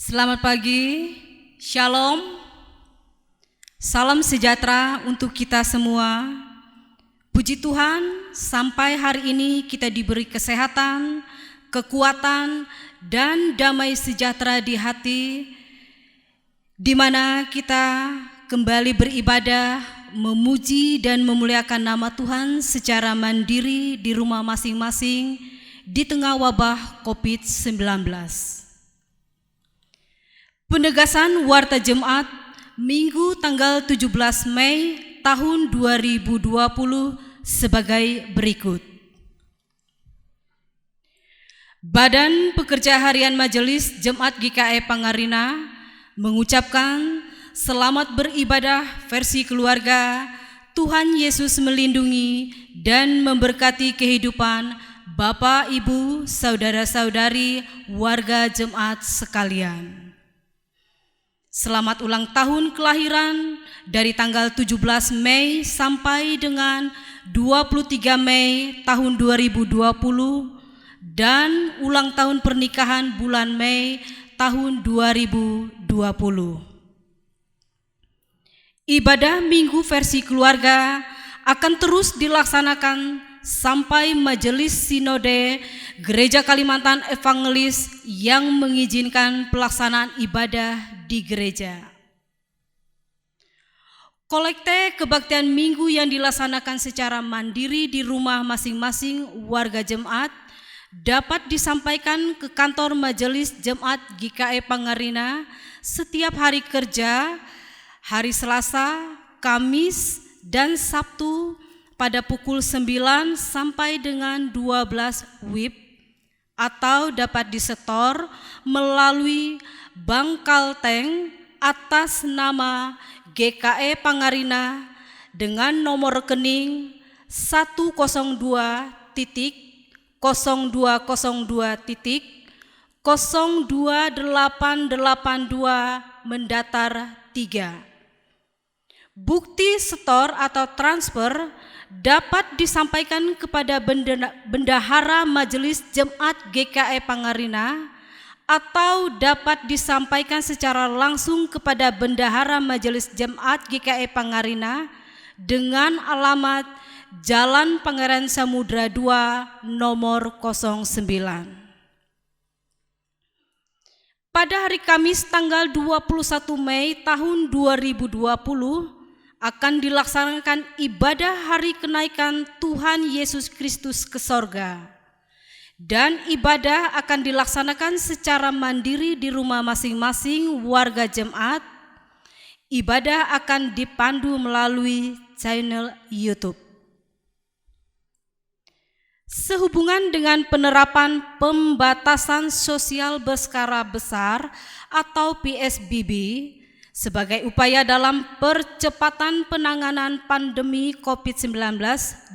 Selamat pagi, Shalom, salam sejahtera untuk kita semua. Puji Tuhan, sampai hari ini kita diberi kesehatan, kekuatan, dan damai sejahtera di hati, di mana kita kembali beribadah, memuji dan memuliakan nama Tuhan secara mandiri di rumah masing-masing di tengah wabah COVID-19. Penegasan Warta Jemaat Minggu tanggal 17 Mei tahun 2020 sebagai berikut. Badan Pekerja Harian Majelis Jemaat GKE Pangarina mengucapkan selamat beribadah versi keluarga. Tuhan Yesus melindungi dan memberkati kehidupan Bapak, Ibu, saudara-saudari, warga jemaat sekalian. Selamat ulang tahun kelahiran dari tanggal 17 Mei sampai dengan 23 Mei tahun 2020 dan ulang tahun pernikahan bulan Mei tahun 2020. Ibadah Minggu versi keluarga akan terus dilaksanakan sampai Majelis Sinode Gereja Kalimantan Evangelis yang mengizinkan pelaksanaan ibadah di gereja. Kolekte kebaktian minggu yang dilaksanakan secara mandiri di rumah masing-masing warga jemaat dapat disampaikan ke kantor Majelis Jemaat GKE Pangarina setiap hari kerja, hari Selasa, Kamis, dan Sabtu pada pukul 9 sampai dengan 12 WIB, atau dapat disetor melalui Bank Kalteng atas nama GKE Pangarina dengan nomor rekening 102.02.02882 Bukti setor atau transfer dapat disampaikan kepada Bendahara Majelis Jemaat GKE Pangarina atau dapat disampaikan secara langsung kepada Bendahara Majelis Jemaat GKE Pangarina dengan alamat Jalan Pangeran Samudra 2 nomor 09. Pada hari Kamis tanggal 21 Mei tahun 2020 akan dilaksanakan ibadah hari kenaikan Tuhan Yesus Kristus ke sorga. Dan ibadah akan dilaksanakan secara mandiri di rumah masing-masing warga jemaat. Ibadah akan dipandu melalui channel YouTube. Sehubungan dengan penerapan pembatasan sosial berskala besar atau PSBB sebagai upaya dalam percepatan penanganan pandemi COVID-19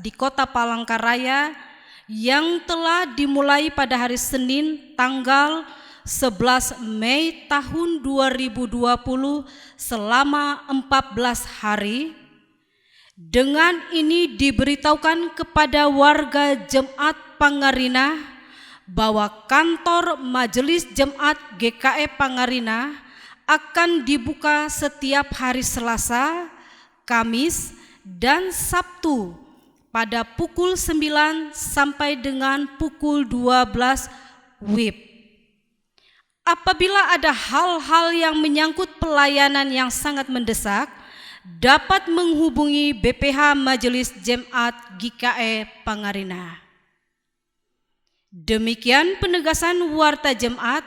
di Kota Palangkaraya yang telah dimulai pada hari Senin tanggal 11 Mei tahun 2020 selama 14 hari. Dengan ini diberitahukan kepada warga jemaat Pangarina bahwa kantor Majelis Jemaat GKE Pangarina akan dibuka setiap hari Selasa, Kamis, dan Sabtu pada pukul 9 sampai dengan pukul 12 WIB. Apabila ada hal-hal yang menyangkut pelayanan yang sangat mendesak, dapat menghubungi BPH Majelis Jemaat GKE Pangarina. Demikian penegasan Warta Jemaat.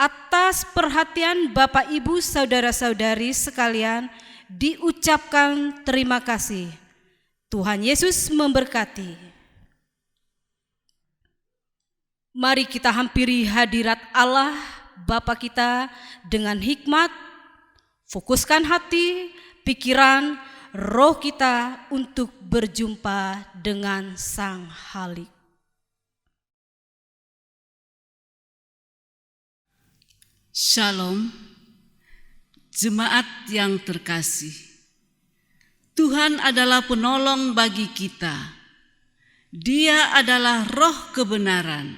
Atas perhatian Bapak Ibu saudara-saudari sekalian diucapkan terima kasih. Tuhan Yesus memberkati. Mari kita hampiri hadirat Allah Bapa kita dengan hikmat, fokuskan hati, pikiran, roh kita untuk berjumpa dengan Sang Halik. Shalom, jemaat yang terkasih. Tuhan adalah penolong bagi kita. Dia adalah roh kebenaran.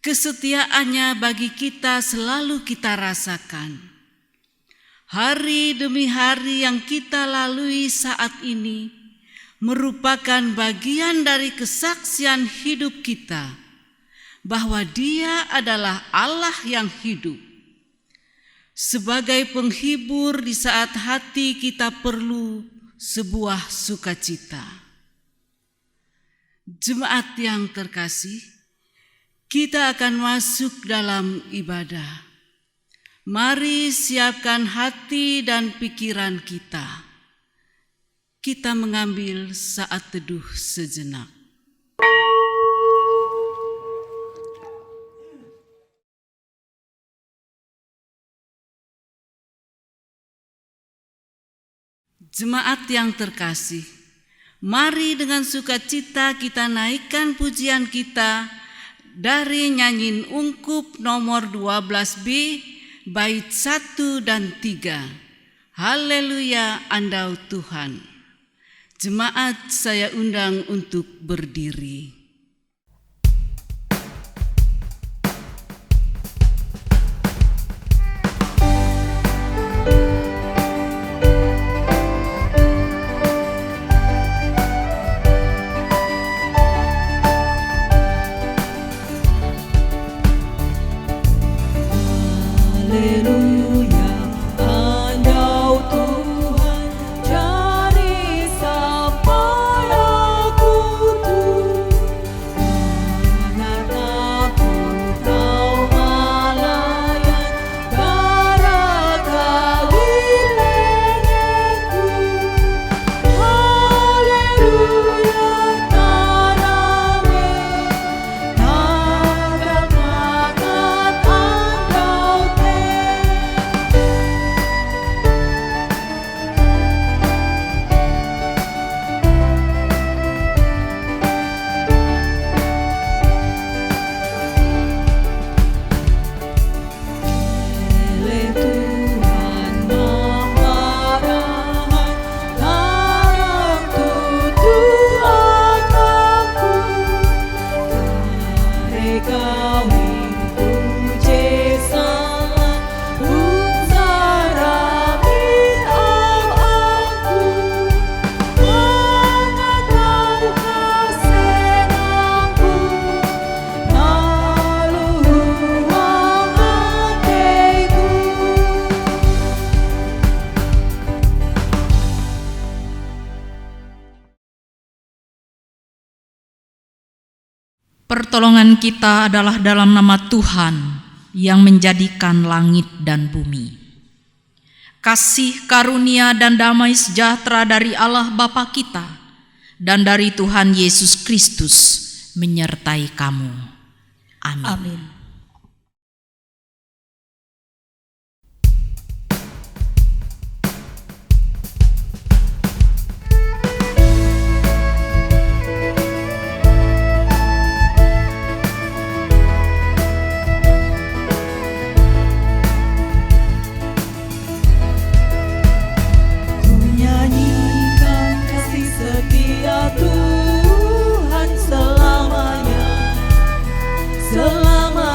Kesetiaannya bagi kita selalu kita rasakan. Hari demi hari yang kita lalui saat ini merupakan bagian dari kesaksian hidup kita bahwa Dia adalah Allah yang hidup. Sebagai penghibur di saat hati kita perlu sebuah sukacita. Jemaat yang terkasih, kita akan masuk dalam ibadah. Mari siapkan hati dan pikiran kita. Kita mengambil saat teduh sejenak. Jemaat yang terkasih, mari dengan sukacita kita naikkan pujian kita dari nyanyian ungkup nomor 12B, bait 1 dan 3. Haleluya, Andau Tuhan. Jemaat saya undang untuk berdiri. Pertolongan kita adalah dalam nama Tuhan yang menjadikan langit dan bumi. Kasih karunia dan damai sejahtera dari Allah Bapa kita dan dari Tuhan Yesus Kristus menyertai kamu. Amin. Amin. Tuhan selamanya, selamanya.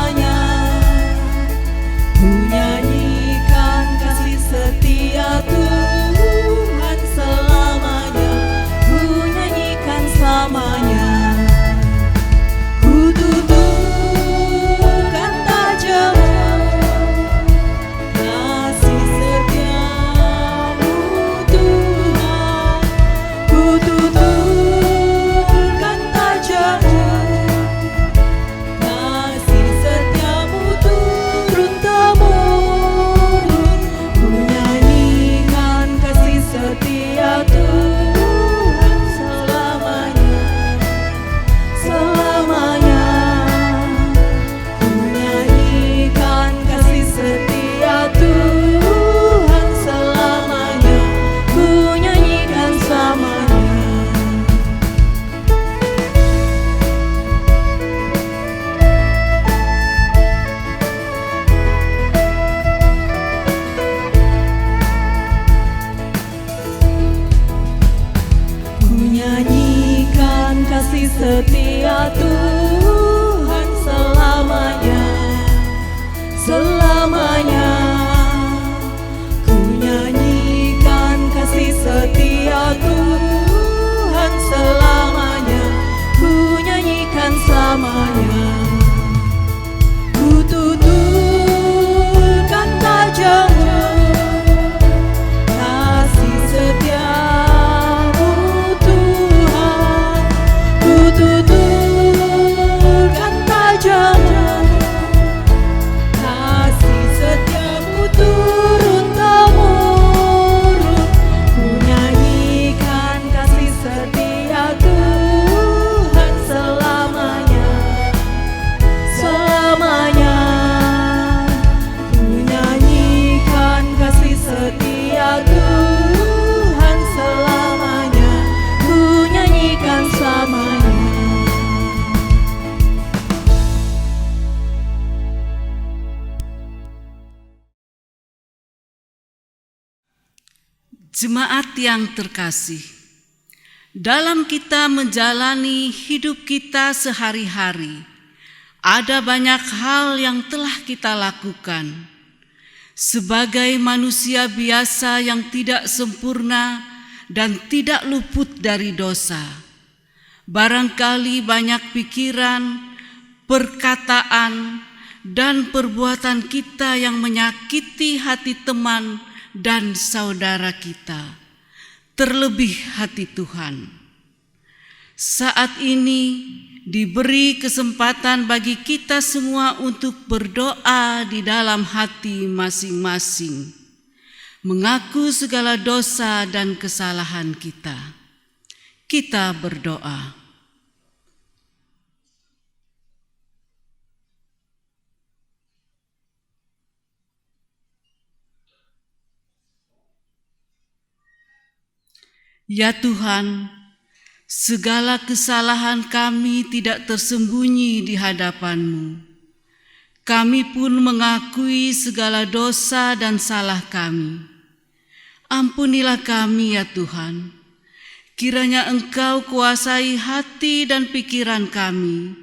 Jemaat yang terkasih, dalam kita menjalani hidup kita sehari-hari, ada banyak hal yang telah kita lakukan. Sebagai manusia biasa yang tidak sempurna dan tidak luput dari dosa, barangkali banyak pikiran, perkataan, dan perbuatan kita yang menyakiti hati teman dan saudara kita, terlebih hati Tuhan. Saat ini diberi kesempatan bagi kita semua untuk berdoa di dalam hati masing-masing, mengaku segala dosa dan kesalahan kita. Kita berdoa. Ya Tuhan, segala kesalahan kami tidak tersembunyi di hadapan-Mu. Kami pun mengakui segala dosa dan salah kami. Ampunilah kami ya Tuhan. Kiranya Engkau kuasai hati dan pikiran kami,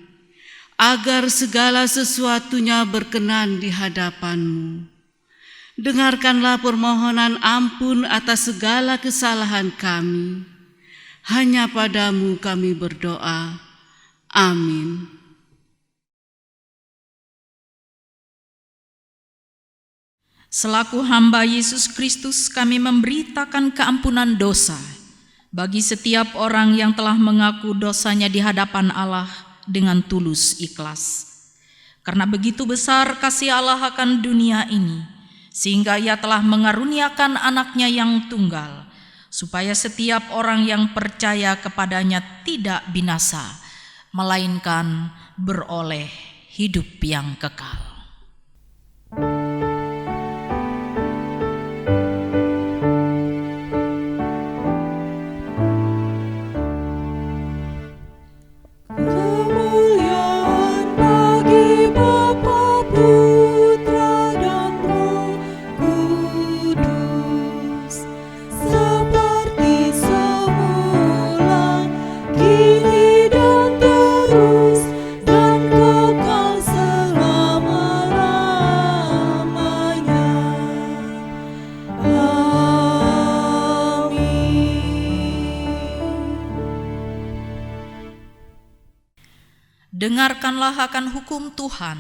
agar segala sesuatunya berkenan di hadapan-Mu. Dengarkanlah permohonan ampun atas segala kesalahan kami. Hanya padamu kami berdoa. Amin. Selaku hamba Yesus Kristus, kami memberitakan keampunan dosa bagi setiap orang yang telah mengaku dosanya di hadapan Allah dengan tulus ikhlas. Karena begitu besar kasih Allah akan dunia ini, sehingga Ia telah mengaruniakan anaknya yang tunggal, supaya setiap orang yang percaya kepadanya tidak binasa, melainkan beroleh hidup yang kekal. Dengarkanlah akan hukum Tuhan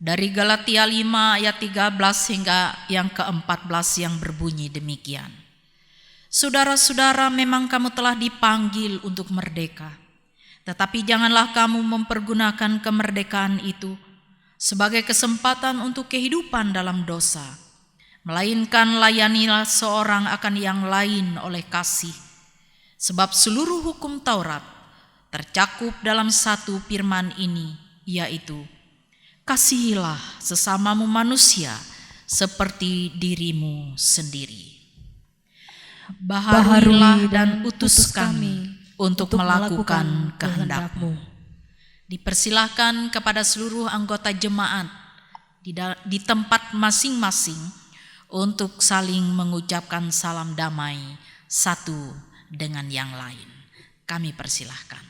dari Galatia 5 ayat 13 hingga yang ke-14 yang berbunyi demikian. Saudara-saudara, memang kamu telah dipanggil untuk merdeka, tetapi janganlah kamu mempergunakan kemerdekaan itu sebagai kesempatan untuk kehidupan dalam dosa, melainkan layanilah seorang akan yang lain oleh kasih, sebab seluruh hukum Taurat tercakup dalam satu firman ini, yaitu, kasihilah sesamamu manusia seperti dirimu sendiri. Baharuilah dan utus kami untuk melakukan kehendak-Mu. Dipersilahkan kepada seluruh anggota jemaat di tempat masing-masing untuk saling mengucapkan salam damai satu dengan yang lain. Kami persilahkan.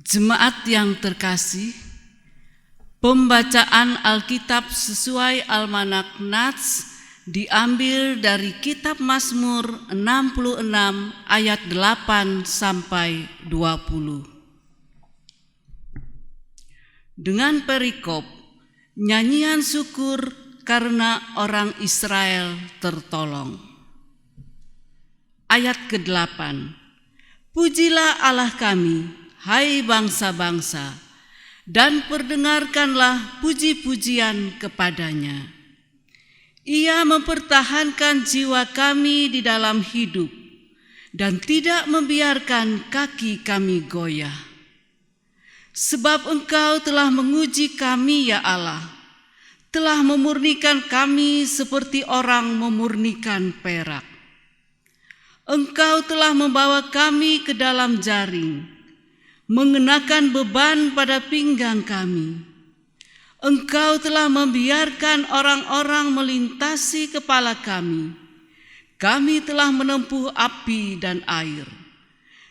Jemaat yang terkasih, pembacaan Alkitab sesuai Almanak Nats diambil dari kitab Mazmur 66 ayat 8 sampai 20. Dengan perikop, nyanyian syukur karena orang Israel tertolong. Ayat ke-8. Pujilah Allah kami, hai bangsa-bangsa, dan perdengarkanlah puji-pujian kepadanya. Ia mempertahankan jiwa kami di dalam hidup dan tidak membiarkan kaki kami goyah. Sebab Engkau telah menguji kami ya Allah, telah memurnikan kami seperti orang memurnikan perak. Engkau telah membawa kami ke dalam jaring, mengenakan beban pada pinggang kami. Engkau telah membiarkan orang-orang melintasi kepala kami. Kami telah menempuh api dan air,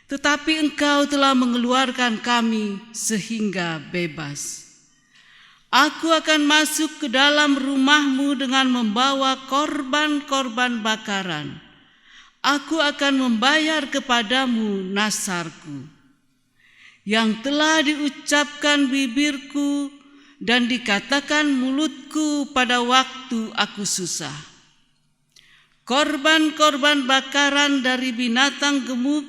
tetapi Engkau telah mengeluarkan kami sehingga bebas. Aku akan masuk ke dalam rumah-Mu dengan membawa korban-korban bakaran. Aku akan membayar kepadamu nasarku, yang telah diucapkan bibirku dan dikatakan mulutku pada waktu aku susah. Korban-korban bakaran dari binatang gemuk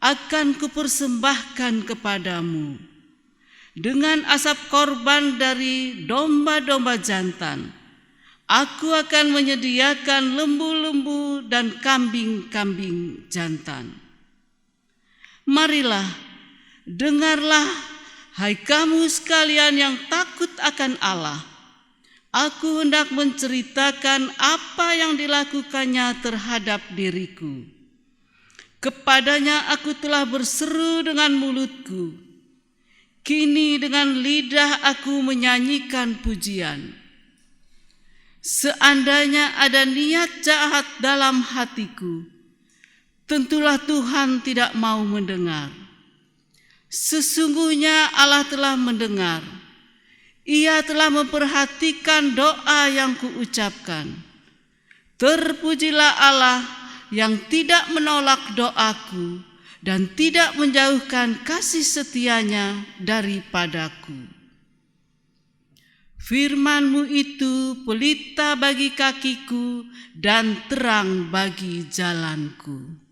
akan kupersembahkan kepadamu, dengan asap korban dari domba-domba jantan. Aku akan menyediakan lembu-lembu dan kambing-kambing jantan. Marilah, dengarlah, hai kamu sekalian yang takut akan Allah. Aku hendak menceritakan apa yang dilakukannya terhadap diriku. Kepadanya aku telah berseru dengan mulutku. Kini dengan lidah aku menyanyikan pujian. Seandainya ada niat jahat dalam hatiku, tentulah Tuhan tidak mau mendengar. Sesungguhnya Allah telah mendengar. Ia telah memperhatikan doa yang kuucapkan. Terpujilah Allah yang tidak menolak doaku dan tidak menjauhkan kasih setianya daripadaku. Firman-Mu itu pelita bagi kakiku dan terang bagi jalanku.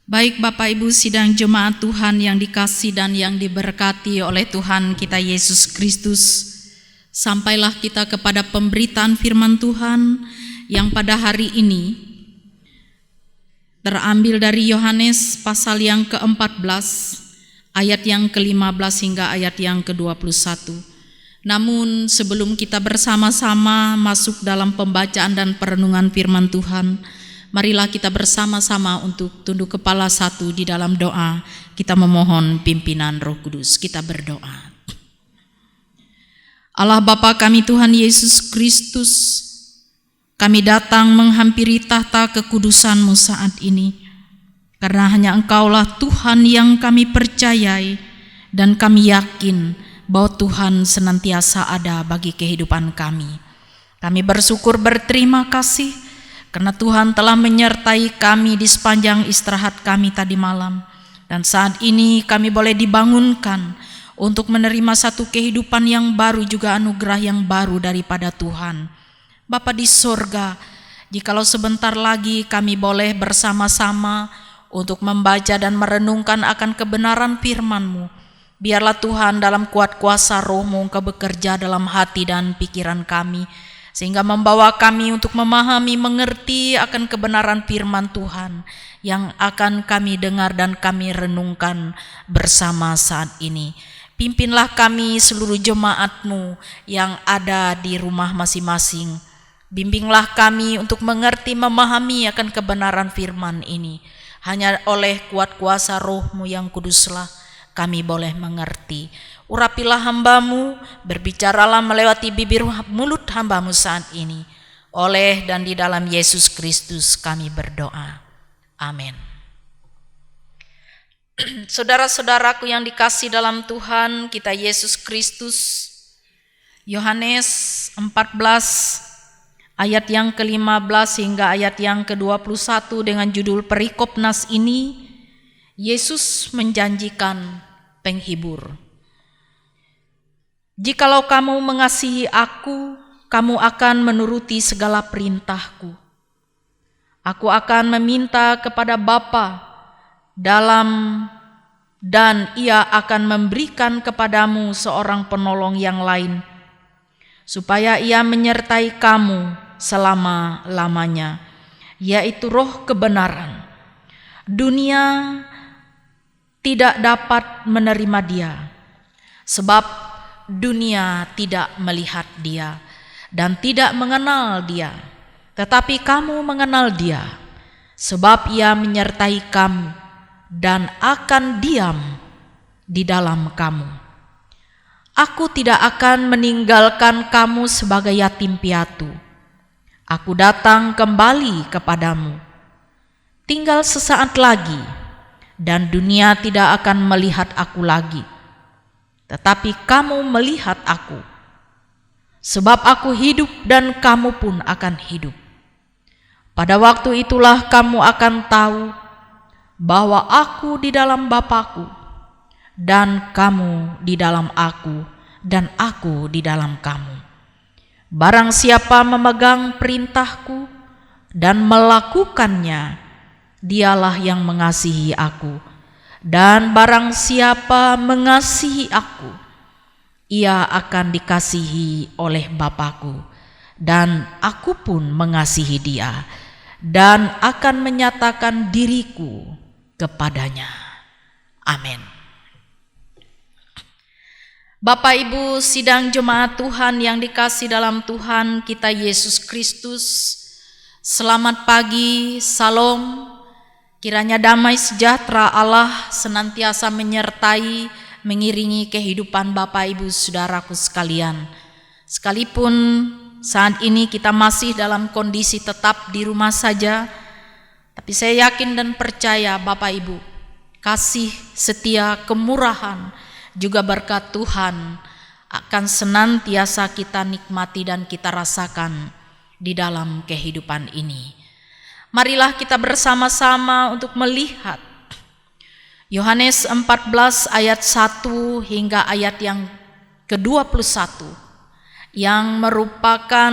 Baik Bapak Ibu sidang jemaat Tuhan yang dikasihi dan yang diberkati oleh Tuhan kita Yesus Kristus, sampailah kita kepada pemberitaan firman Tuhan yang pada hari ini terambil dari Yohanes pasal yang ke-14 ayat yang ke-15 hingga ayat yang ke-21. Namun sebelum kita bersama-sama masuk dalam pembacaan dan perenungan firman Tuhan, marilah kita bersama-sama untuk tunduk kepala satu di dalam doa. Kita memohon pimpinan Roh Kudus. Kita berdoa. Allah Bapa kami Tuhan Yesus Kristus, kami datang menghampiri tahta kekudusan-Mu saat ini, karena hanya Engkaulah Tuhan yang kami percayai, dan kami yakin bahwa Tuhan senantiasa ada bagi kehidupan kami. Kami bersyukur berterima kasih karena Tuhan telah menyertai kami di sepanjang istirahat kami tadi malam. Dan saat ini kami boleh dibangunkan untuk menerima satu kehidupan yang baru, juga anugerah yang baru daripada Tuhan. Bapa di sorga, jikalau sebentar lagi kami boleh bersama-sama untuk membaca dan merenungkan akan kebenaran firman-Mu, biarlah Tuhan dalam kuat kuasa Roh-Mu Engkau bekerja dalam hati dan pikiran kami, sehingga membawa kami untuk memahami, mengerti akan kebenaran firman Tuhan yang akan kami dengar dan kami renungkan bersama saat ini. Pimpinlah kami seluruh jemaat-Mu yang ada di rumah masing-masing. Bimbinglah kami untuk mengerti, memahami akan kebenaran firman ini. Hanya oleh kuat kuasa Roh-Mu yang kuduslah kami boleh mengerti. Urapilah hamba-Mu, berbicaralah melewati bibir mulut hamba-Mu saat ini. Oleh dan di dalam Yesus Kristus kami berdoa. Amin. Saudara-saudaraku yang dikasihi dalam Tuhan kita Yesus Kristus, Yohanes 14 ayat yang ke-15 hingga ayat yang ke-21 dengan judul perikop nas ini, Yesus menjanjikan penghibur. Jikalau kamu mengasihi aku, kamu akan menuruti segala perintahku. Aku akan meminta kepada Bapa dan Ia akan memberikan kepadamu seorang penolong yang lain, supaya Ia menyertai kamu selama-lamanya, yaitu Roh kebenaran. Dunia tidak dapat menerima Dia, sebab dunia tidak melihat Dia dan tidak mengenal Dia. Tetapi kamu mengenal Dia, sebab Ia menyertai kamu dan akan diam di dalam kamu. Aku tidak akan meninggalkan kamu sebagai yatim piatu. Aku datang kembali kepadamu. Tinggal sesaat lagi, dan dunia tidak akan melihat aku lagi. Tetapi kamu melihat aku, sebab aku hidup dan kamu pun akan hidup. Pada waktu itulah kamu akan tahu bahwa aku di dalam Bapa-Ku, dan kamu di dalam aku, dan aku di dalam kamu. Barang siapa memegang perintahku dan melakukannya, dialah yang mengasihi aku. Dan barang siapa mengasihi aku, ia akan dikasihi oleh Bapa-Ku, dan aku pun mengasihi dia, dan akan menyatakan diriku kepadanya. Amin. Bapak Ibu sidang jemaat Tuhan yang dikasihi dalam Tuhan kita Yesus Kristus, Selamat pagi, salam. Kiranya damai sejahtera Allah senantiasa menyertai, mengiringi kehidupan Bapak Ibu Saudaraku sekalian. Sekalipun saat ini kita masih dalam kondisi tetap di rumah saja, tapi saya yakin dan percaya Bapak Ibu, kasih, setia, kemurahan, juga berkat Tuhan akan senantiasa kita nikmati dan kita rasakan di dalam kehidupan ini. Marilah kita bersama-sama untuk melihat Yohanes 14 ayat 1 hingga ayat yang ke-21 yang merupakan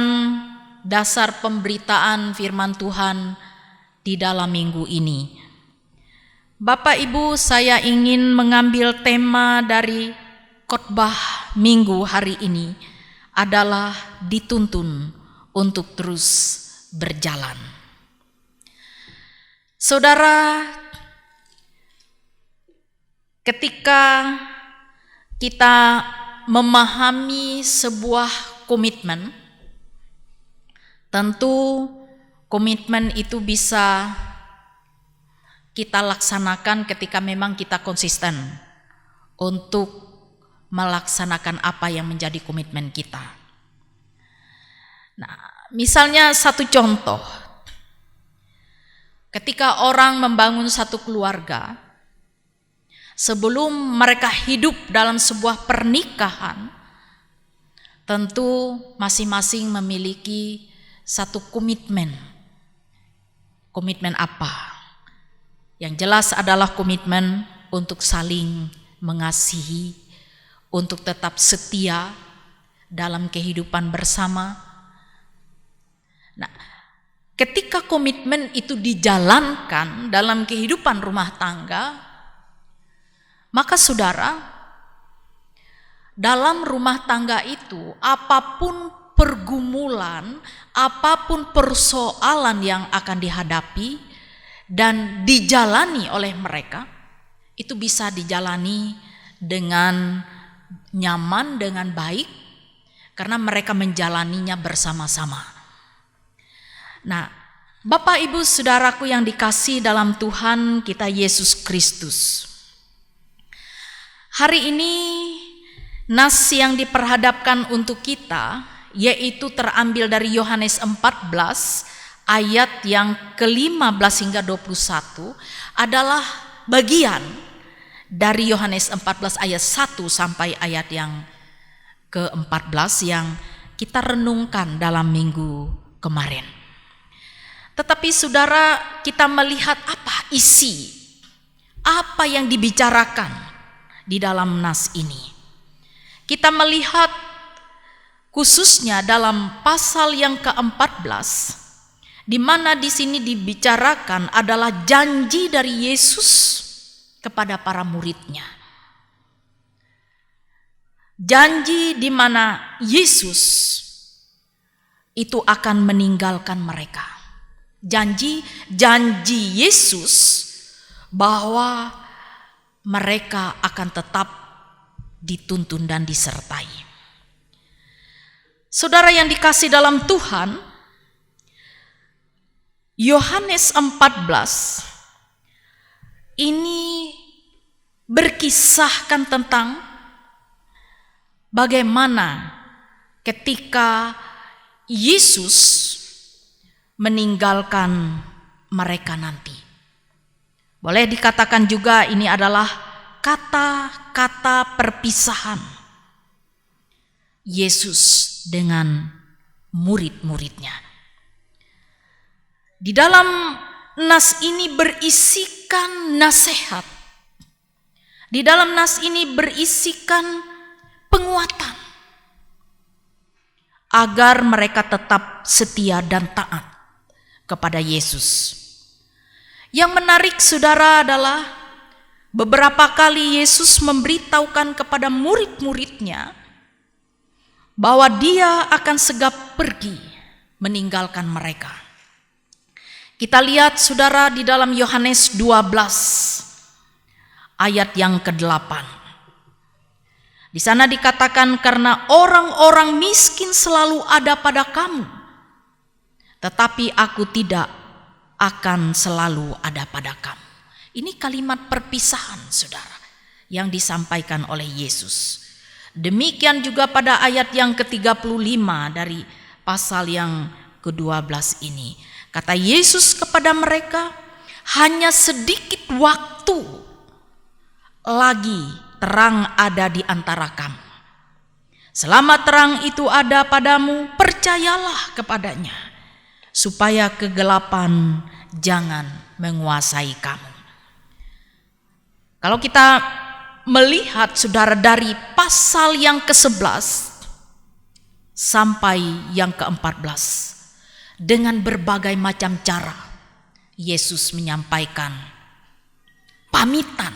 dasar pemberitaan firman Tuhan di dalam minggu ini. Bapak Ibu, saya ingin mengambil tema dari khotbah minggu hari ini adalah dituntun untuk terus berjalan. Saudara, ketika kita memahami sebuah komitmen, tentu komitmen itu bisa kita laksanakan ketika memang kita konsisten untuk melaksanakan apa yang menjadi komitmen kita. Nah, misalnya satu contoh, ketika orang membangun satu keluarga, sebelum mereka hidup dalam sebuah pernikahan, tentu masing-masing memiliki satu komitmen. Komitmen apa? Yang jelas adalah komitmen untuk saling mengasihi, untuk tetap setia dalam kehidupan bersama. Nah, ketika komitmen itu dijalankan dalam kehidupan rumah tangga, maka saudara, dalam rumah tangga itu apapun pergumulan, apapun persoalan yang akan dihadapi dan dijalani oleh mereka, itu bisa dijalani dengan nyaman, dengan baik, karena mereka menjalaninya bersama-sama. Nah, Bapak Ibu Saudaraku yang dikasihi dalam Tuhan kita Yesus Kristus, hari ini nas yang diperhadapkan untuk kita yaitu terambil dari Yohanes 14 ayat yang ke-15 hingga 21 adalah bagian dari Yohanes 14 ayat 1 sampai ayat yang ke-14 yang kita renungkan dalam minggu kemarin. Tetapi saudara, kita melihat apa isi, apa yang dibicarakan di dalam nas ini. Kita melihat khususnya dalam pasal yang ke-14, di mana di sini dibicarakan adalah janji dari Yesus kepada para muridnya. Janji di mana Yesus itu akan meninggalkan mereka. Janji Yesus bahwa mereka akan tetap dituntun dan disertai. Saudara yang dikasihi dalam Tuhan, Yohanes 14 ini berkisahkan tentang bagaimana ketika Yesus meninggalkan mereka nanti. Boleh dikatakan juga ini adalah kata-kata perpisahan Yesus dengan murid-muridnya. Di dalam nas ini berisikan nasihat. Di dalam nas ini berisikan penguatan agar mereka tetap setia dan taat kepada Yesus. Yang menarik saudara adalah beberapa kali Yesus memberitahukan kepada murid-muridnya bahwa dia akan segera pergi meninggalkan mereka. Kita lihat saudara di dalam Yohanes 12 ayat yang ke-8. Di sana dikatakan, karena orang-orang miskin selalu ada pada kamu, tetapi aku tidak akan selalu ada pada kamu. Ini kalimat perpisahan, saudara, yang disampaikan oleh Yesus. Demikian juga pada ayat yang ke-35 dari pasal yang ke-12 ini. Kata Yesus kepada mereka, hanya sedikit waktu lagi terang ada di antara kamu. Selama terang itu ada padamu, percayalah kepadanya, supaya kegelapan jangan menguasai kamu. Kalau kita melihat, saudara, dari pasal yang ke-11 sampai yang ke-14, dengan berbagai macam cara Yesus menyampaikan pamitan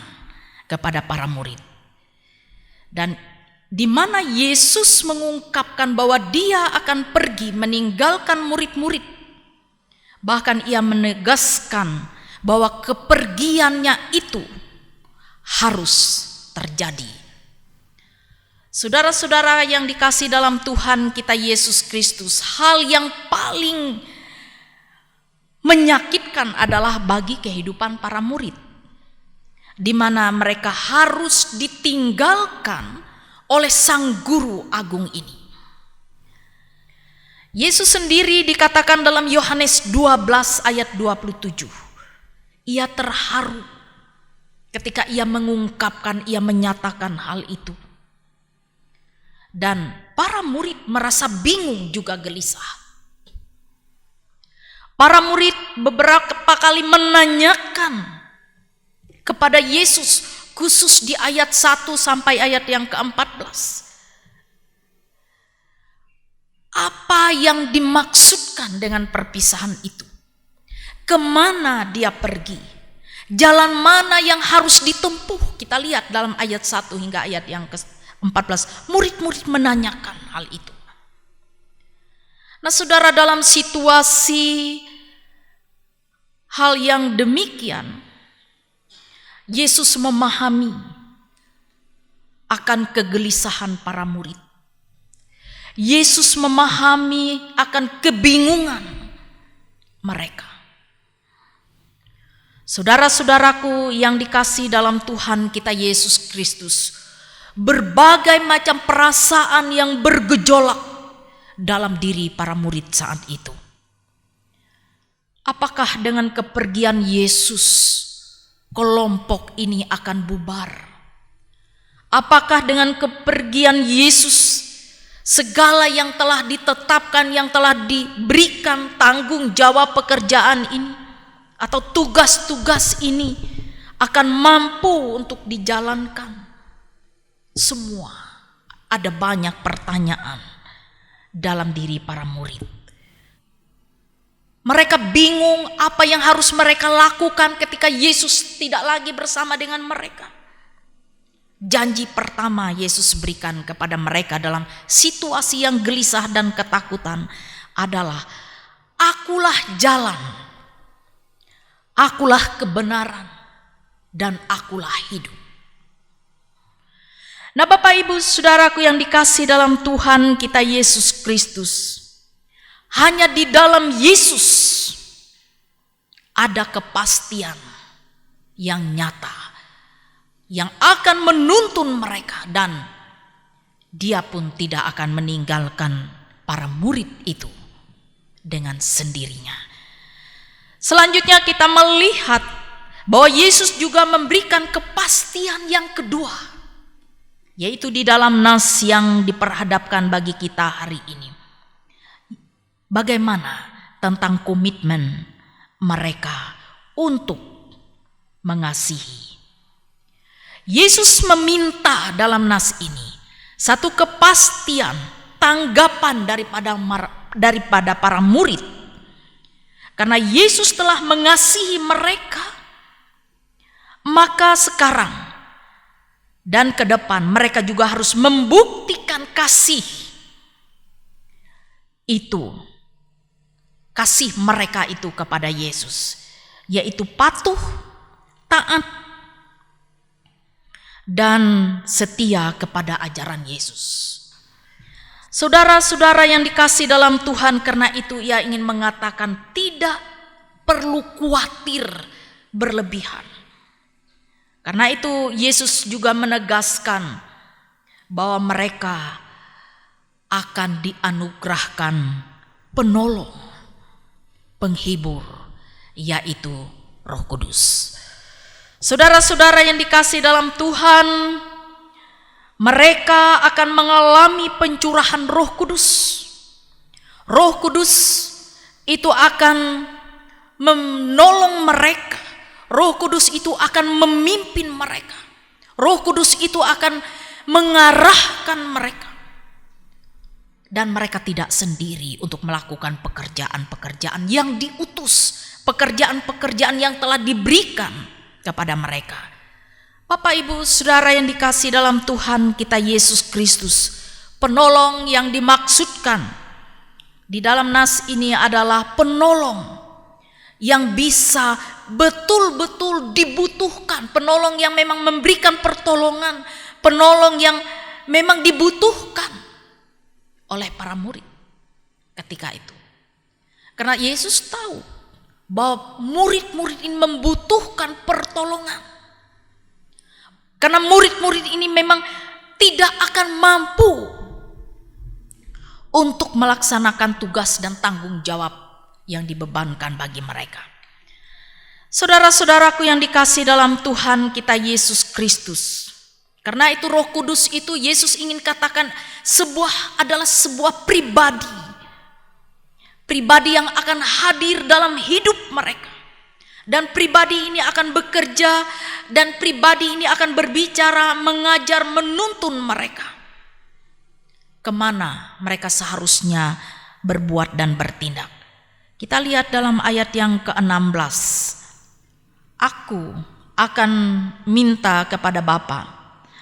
kepada para murid. Dan di mana Yesus mengungkapkan bahwa dia akan pergi meninggalkan murid-murid. Bahkan ia menegaskan bahwa kepergiannya itu harus terjadi. Saudara-saudara yang dikasihi dalam Tuhan kita Yesus Kristus, hal yang paling menyakitkan adalah bagi kehidupan para murid, di mana mereka harus ditinggalkan oleh sang guru agung ini. Yesus sendiri dikatakan dalam Yohanes 12 ayat 27, ia terharu ketika ia mengungkapkan, ia menyatakan hal itu. Dan para murid merasa bingung juga gelisah. Para murid beberapa kali menanyakan kepada Yesus, khusus di ayat 1 sampai ayat yang ke-14. Apa yang dimaksudkan dengan perpisahan itu? Kemana dia pergi? Jalan mana yang harus ditempuh? Kita lihat dalam ayat 1 hingga ayat yang ke-14. Murid-murid menanyakan hal itu. Nah, saudara, dalam situasi hal yang demikian, Yesus memahami akan kegelisahan para murid. Yesus memahami akan kebingungan mereka. Saudara-saudaraku yang dikasihi dalam Tuhan kita Yesus Kristus, berbagai macam perasaan yang bergejolak dalam diri para murid saat itu. Apakah dengan kepergian Yesus kelompok ini akan bubar? Apakah dengan kepergian Yesus segala yang telah ditetapkan, yang telah diberikan tanggung jawab pekerjaan ini atau tugas-tugas ini akan mampu untuk dijalankan? Semua ada banyak pertanyaan dalam diri para murid. Mereka bingung apa yang harus mereka lakukan ketika Yesus tidak lagi bersama dengan mereka. Janji pertama Yesus berikan kepada mereka dalam situasi yang gelisah dan ketakutan adalah, akulah jalan, akulah kebenaran, dan akulah hidup. Nah, Bapak Ibu Saudaraku yang dikasihi dalam Tuhan kita Yesus Kristus, hanya di dalam Yesus ada kepastian yang nyata yang akan menuntun mereka, dan dia pun tidak akan meninggalkan para murid itu dengan sendirinya. Selanjutnya kita melihat bahwa Yesus juga memberikan kepastian yang kedua, yaitu di dalam nas yang diperhadapkan bagi kita hari ini. Bagaimana tentang komitmen mereka untuk mengasihi. Yesus meminta dalam nas ini satu kepastian tanggapan daripada para murid. Karena Yesus telah mengasihi mereka, maka sekarang dan ke depan mereka juga harus membuktikan kasih itu. Kasih mereka itu kepada Yesus, yaitu patuh, taat, dan setia kepada ajaran Yesus. Saudara-saudara yang dikasihi dalam Tuhan, karena itu ia ingin mengatakan tidak perlu khawatir berlebihan. Karena itu Yesus juga menegaskan bahwa mereka akan dianugerahkan penolong, penghibur, yaitu Roh Kudus. Saudara-saudara yang dikasihi dalam Tuhan, mereka akan mengalami pencurahan Roh Kudus. Roh Kudus itu akan menolong mereka. Roh Kudus itu akan memimpin mereka. Roh Kudus itu akan mengarahkan mereka. Dan mereka tidak sendiri untuk melakukan pekerjaan-pekerjaan yang diutus, pekerjaan-pekerjaan yang telah diberikan kepada mereka. Bapak, Ibu, Saudara yang dikasihi dalam Tuhan kita Yesus Kristus, penolong yang dimaksudkan di dalam nas ini adalah penolong yang bisa betul-betul dibutuhkan, penolong yang memang memberikan pertolongan, penolong yang memang dibutuhkan oleh para murid ketika itu. Karena Yesus tahu bahwa murid-murid ini membutuhkan pertolongan. Karena murid-murid ini memang tidak akan mampu untuk melaksanakan tugas dan tanggung jawab yang dibebankan bagi mereka. Saudara-saudaraku yang dikasihi dalam Tuhan kita Yesus Kristus, karena itu Roh Kudus itu Yesus ingin katakan adalah sebuah pribadi yang akan hadir dalam hidup mereka. Dan pribadi ini akan bekerja, dan pribadi ini akan berbicara, mengajar, menuntun mereka kemana mereka seharusnya berbuat dan bertindak. Kita lihat dalam ayat yang ke-16. Aku akan minta kepada Bapa,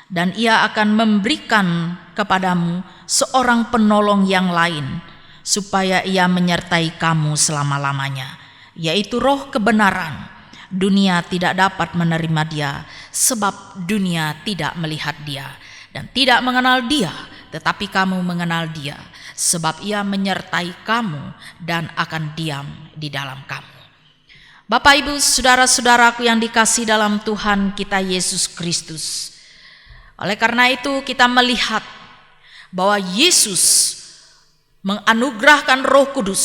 dan ia akan memberikan kepadamu seorang penolong yang lain, supaya ia menyertai kamu selama-lamanya, yaitu Roh kebenaran. Dunia tidak dapat menerima dia, sebab dunia tidak melihat dia dan tidak mengenal dia, tetapi kamu mengenal dia, sebab ia menyertai kamu dan akan diam di dalam kamu. Bapak, Ibu, Saudara-saudaraku yang dikasihi dalam Tuhan kita Yesus Kristus, oleh karena itu kita melihat bahwa Yesus menganugerahkan Roh Kudus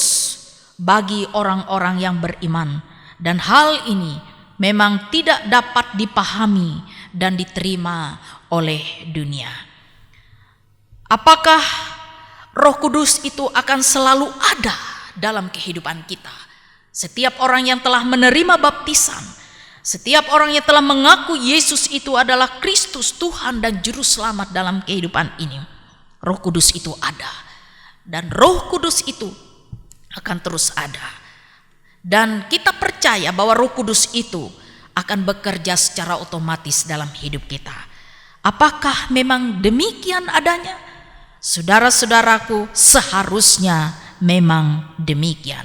bagi orang-orang yang beriman, dan hal ini memang tidak dapat dipahami dan diterima oleh dunia. Apakah Roh Kudus itu akan selalu ada dalam kehidupan kita? Setiap orang yang telah menerima baptisan, setiap orang yang telah mengaku Yesus itu adalah Kristus, Tuhan dan Juru Selamat dalam kehidupan ini, Roh Kudus itu ada. Dan Roh Kudus itu akan terus ada. Dan kita percaya bahwa Roh Kudus itu akan bekerja secara otomatis dalam hidup kita. Apakah memang demikian adanya? Saudara-saudaraku, seharusnya memang demikian.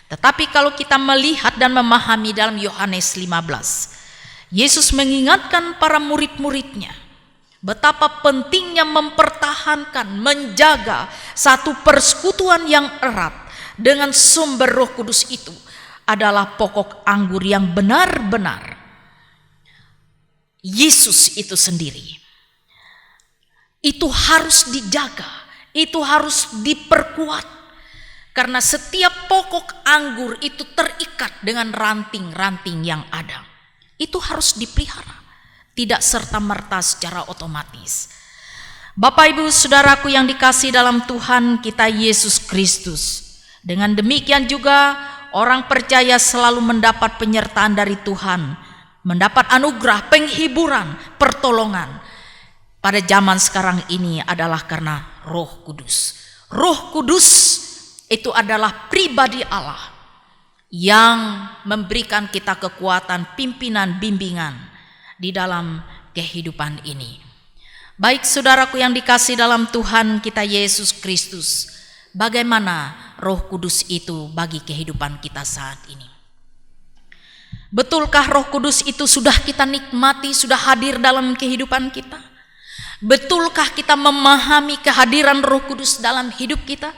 Tetapi kalau kita melihat dan memahami dalam Yohanes 15, Yesus mengingatkan para murid-muridnya betapa pentingnya mempertahankan, menjaga satu persekutuan yang erat dengan sumber Roh Kudus itu adalah pokok anggur yang benar-benar Yesus itu sendiri. Itu harus dijaga, itu harus diperkuat. Karena setiap pokok anggur itu terikat dengan ranting-ranting yang ada. Itu harus dipelihara, tidak serta-merta secara otomatis. Bapak, Ibu, Saudaraku yang dikasihi dalam Tuhan kita Yesus Kristus, dengan demikian juga orang percaya selalu mendapat penyertaan dari Tuhan, mendapat anugerah, penghiburan, pertolongan. Pada zaman sekarang ini adalah karena Roh Kudus. Roh Kudus itu adalah pribadi Allah yang memberikan kita kekuatan, pimpinan, bimbingan di dalam kehidupan ini. Baik, saudaraku yang dikasihi dalam Tuhan kita Yesus Kristus, bagaimana Roh Kudus itu bagi kehidupan kita saat ini? Betulkah Roh Kudus itu sudah kita nikmati, sudah hadir dalam kehidupan kita? Betulkah kita memahami kehadiran Roh Kudus dalam hidup kita?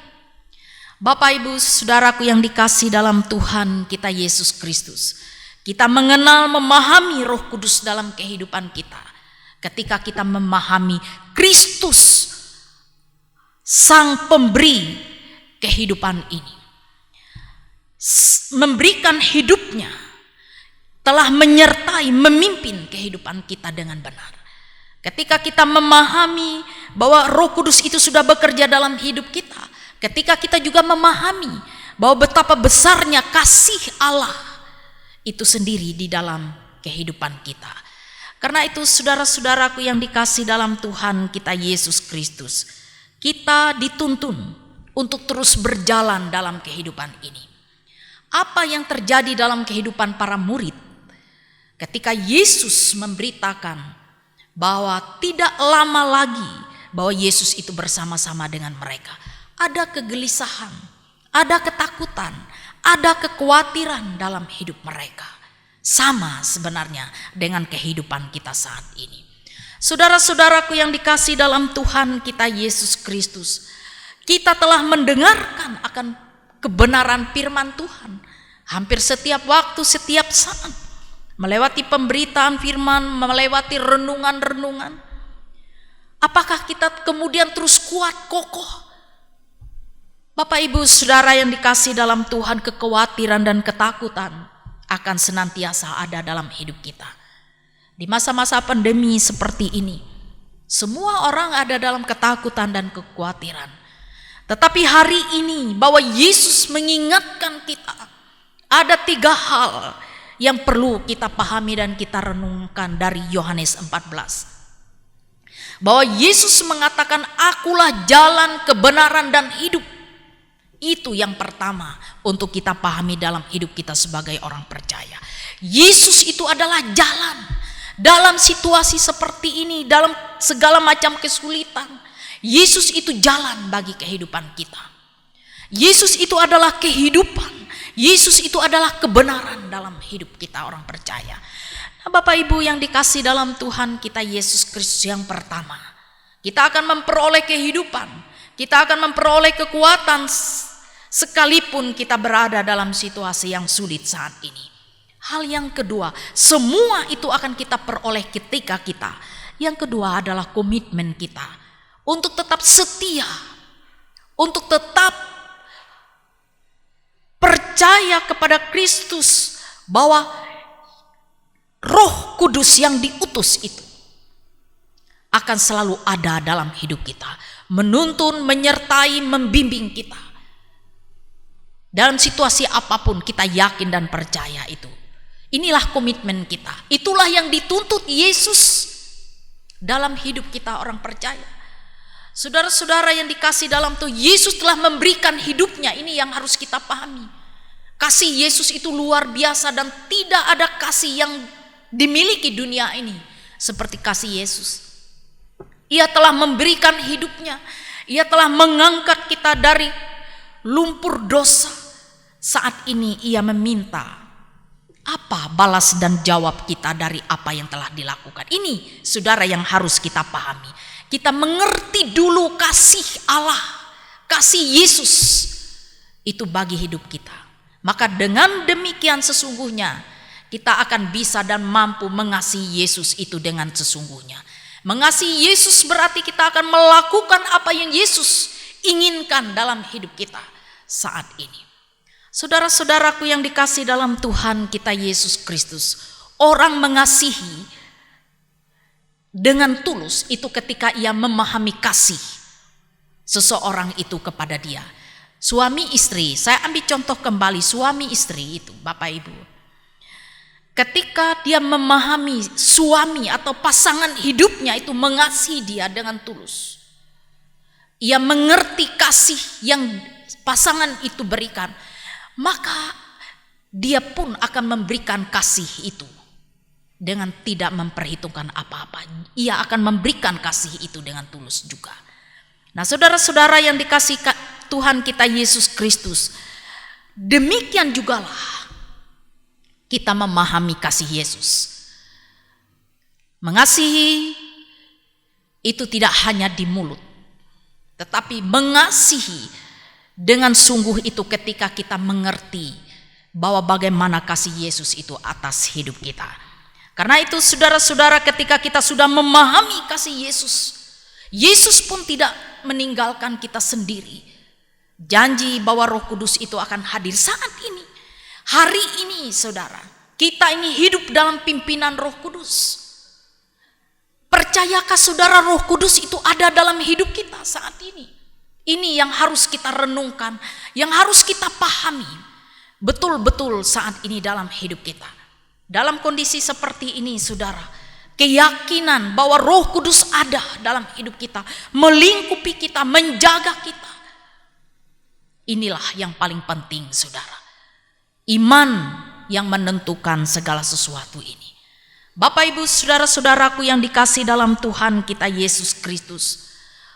Bapak, Ibu, Saudaraku yang dikasihi dalam Tuhan kita Yesus Kristus, kita mengenal, memahami Roh Kudus dalam kehidupan kita ketika kita memahami Kristus, Sang Pemberi kehidupan ini, memberikan hidupnya, telah menyertai, memimpin kehidupan kita dengan benar. Ketika kita memahami bahwa Roh Kudus itu sudah bekerja dalam hidup kita, ketika kita juga memahami bahwa betapa besarnya kasih Allah itu sendiri di dalam kehidupan kita. Karena itu saudara-saudaraku yang dikasihi dalam Tuhan kita Yesus Kristus, kita dituntun untuk terus berjalan dalam kehidupan ini. Apa yang terjadi dalam kehidupan para murid ketika Yesus memberitakan bahwa tidak lama lagi bahwa Yesus itu bersama-sama dengan mereka, ada kegelisahan, ada ketakutan, ada kekhawatiran dalam hidup mereka. Sama sebenarnya dengan kehidupan kita saat ini. Saudara-saudaraku yang dikasihi dalam Tuhan kita Yesus Kristus, kita telah mendengarkan akan kebenaran firman Tuhan hampir setiap waktu, setiap saat, melewati pemberitaan firman, melewati renungan-renungan. Apakah kita kemudian terus kuat, kokoh? Bapak, Ibu, Saudara yang dikasihi dalam Tuhan, kekhawatiran dan ketakutan akan senantiasa ada dalam hidup kita. Di masa-masa pandemi seperti ini, semua orang ada dalam ketakutan dan kekhawatiran. Tetapi hari ini bahwa Yesus mengingatkan kita, ada 3 hal yang perlu kita pahami dan kita renungkan dari Yohanes 14. Bahwa Yesus mengatakan, akulah jalan, kebenaran dan hidup. Itu yang pertama untuk kita pahami dalam hidup kita sebagai orang percaya. Yesus itu adalah jalan dalam situasi seperti ini, dalam segala macam kesulitan. Yesus itu jalan bagi kehidupan kita. Yesus itu adalah kehidupan. Yesus itu adalah kebenaran dalam hidup kita orang percaya. Nah, Bapak Ibu yang dikasihi dalam Tuhan kita Yesus Kristus, yang pertama, kita akan memperoleh kehidupan. Kita akan memperoleh kekuatan sekalipun kita berada dalam situasi yang sulit saat ini. Hal yang kedua, semua itu akan kita peroleh ketika kita. Yang kedua adalah komitmen kita untuk tetap setia, untuk tetap percaya kepada Kristus, bahwa Roh Kudus yang diutus itu akan selalu ada dalam hidup kita, menuntun, menyertai, membimbing kita. Dalam situasi apapun kita yakin dan percaya itu. Inilah komitmen kita. Itulah yang dituntut Yesus dalam hidup kita orang percaya. Saudara-saudara yang dikasihi dalam Tuhan, Yesus telah memberikan hidupnya. Ini yang harus kita pahami. Kasih Yesus itu luar biasa dan tidak ada kasih yang dimiliki dunia ini seperti kasih Yesus. Ia telah memberikan hidupnya. Ia telah mengangkat kita dari lumpur dosa. Saat ini ia meminta apa balas dan jawab kita dari apa yang telah dilakukan. Ini saudara yang harus kita pahami. Kita mengerti dulu kasih Allah, kasih Yesus itu bagi hidup kita. Maka dengan demikian sesungguhnya kita akan bisa dan mampu mengasihi Yesus itu dengan sesungguhnya. Mengasihi Yesus berarti kita akan melakukan apa yang Yesus inginkan dalam hidup kita saat ini. Saudara-saudaraku yang dikasihi dalam Tuhan kita Yesus Kristus, orang mengasihi dengan tulus itu ketika ia memahami kasih seseorang itu kepada dia. Suami istri, saya ambil contoh kembali suami istri itu, Bapak Ibu. Ketika dia memahami suami atau pasangan hidupnya itu mengasihi dia dengan tulus, ia mengerti kasih yang pasangan itu berikan, maka dia pun akan memberikan kasih itu dengan tidak memperhitungkan apa-apa. Ia akan memberikan kasih itu dengan tulus juga. Nah, saudara-saudara yang dikasihi Tuhan kita Yesus Kristus, demikian jugalah kita memahami kasih Yesus. Mengasihi itu tidak hanya di mulut, tetapi mengasihi dengan sungguh itu ketika kita mengerti bahwa bagaimana kasih Yesus itu atas hidup kita. Karena itu saudara-saudara, ketika kita sudah memahami kasih Yesus, Yesus pun tidak meninggalkan kita sendiri. Janji bahwa Roh Kudus itu akan hadir saat ini. Hari ini saudara, kita ini hidup dalam pimpinan Roh Kudus. Percayakah saudara Roh Kudus itu ada dalam hidup kita saat ini? Ini yang harus kita renungkan, yang harus kita pahami betul-betul saat ini dalam hidup kita. Dalam kondisi seperti ini saudara, keyakinan bahwa Roh Kudus ada dalam hidup kita, melingkupi kita, menjaga kita, inilah yang paling penting saudara. Iman yang menentukan segala sesuatu ini. Bapak Ibu saudara-saudaraku yang dikasih dalam Tuhan kita Yesus Kristus,